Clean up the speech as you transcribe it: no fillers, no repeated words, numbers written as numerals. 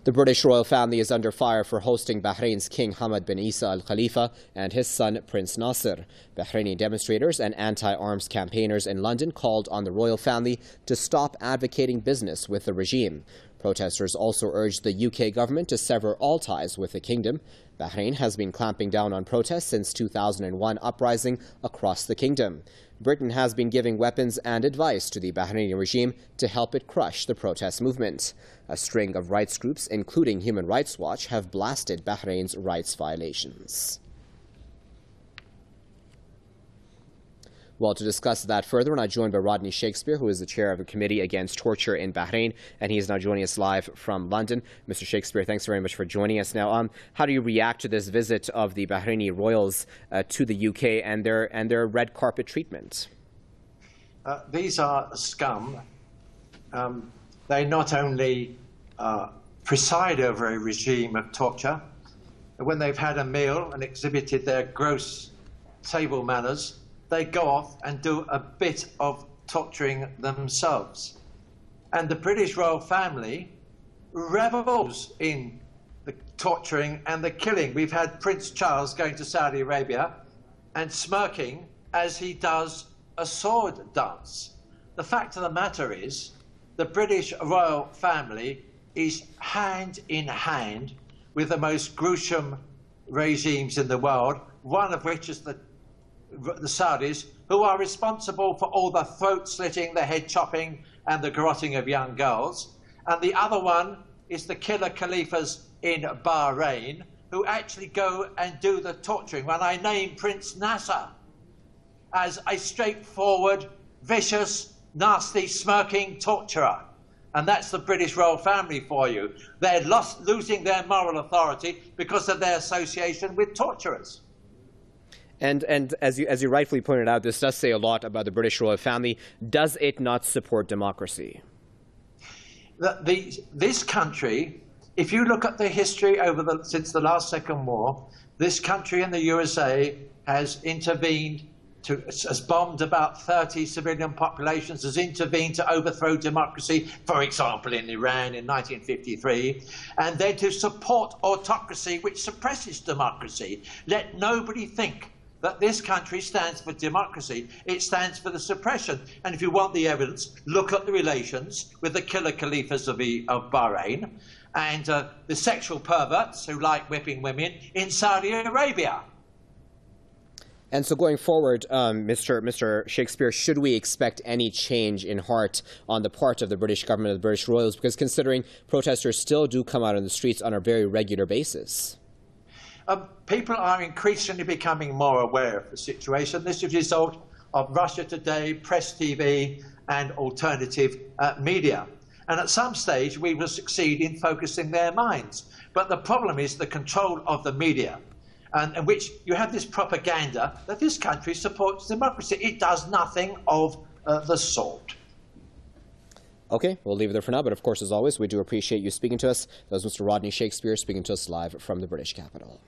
The British royal family is under fire for hosting Bahrain's King Hamad bin Isa Al Khalifa and his son Prince Nasser. Bahraini demonstrators and anti-arms campaigners in London called on the royal family to stop advocating business with the regime. Protesters also urged the UK government to sever all ties with the kingdom. Bahrain has been clamping down on protests since 2001 uprising across the kingdom. Britain has been giving weapons and advice to the Bahraini regime to help it crush the protest movement. A string of rights groups, including Human Rights Watch, have blasted Bahrain's rights violations. Well, to discuss that further, we're now joined by Rodney Shakespeare, who is the chair of the Committee Against Torture in Bahrain, and he is now joining us live from London. Mr. Shakespeare, thanks very much for joining us. Now, how do you react to this visit of the Bahraini royals to the UK and their red carpet treatment? These are scum. They not only preside over a regime of torture, when they've had a meal and exhibited their gross table manners, they go off and do a bit of torturing themselves. And the British royal family revels in the torturing and the killing. We've had Prince Charles going to Saudi Arabia and smirking as he does a sword dance. The fact of the matter is, the British royal family is hand in hand with the most gruesome regimes in the world, one of which is the Saudis, who are responsible for all the throat slitting, the head chopping and the garrotting of young girls. And the other one is the killer Khalifas in Bahrain, who actually go and do the torturing. When I name Prince Nasser as a straightforward, vicious, nasty, smirking torturer. And that's the British royal family for you. They're losing their moral authority because of their association with torturers. And as you rightfully pointed out, this does say a lot about the British royal family. Does it not support democracy? This country, if you look at the history since the last Second War, this country and the USA has intervened, has bombed about 30 civilian populations, has intervened to overthrow democracy, for example, in Iran in 1953, and then to support autocracy, which suppresses democracy. Let nobody think that this country stands for democracy. It stands for the suppression. And if you want the evidence, look at the relations with the killer Khalifas of Bahrain and the sexual perverts who like whipping women in Saudi Arabia. And so going forward, Mr. Shakespeare, should we expect any change in heart on the part of the British government, of the British royals? Because considering protesters still do come out on the streets on a very regular basis. People are increasingly becoming more aware of the situation. This is a result of Russia Today, Press TV, and alternative media. And at some stage, we will succeed in focusing their minds. But the problem is the control of the media, in which you have this propaganda that this country supports democracy. It does nothing of the sort. Okay, we'll leave it there for now. But of course, as always, we do appreciate you speaking to us. That was Mr. Rodney Shakespeare speaking to us live from the British capital.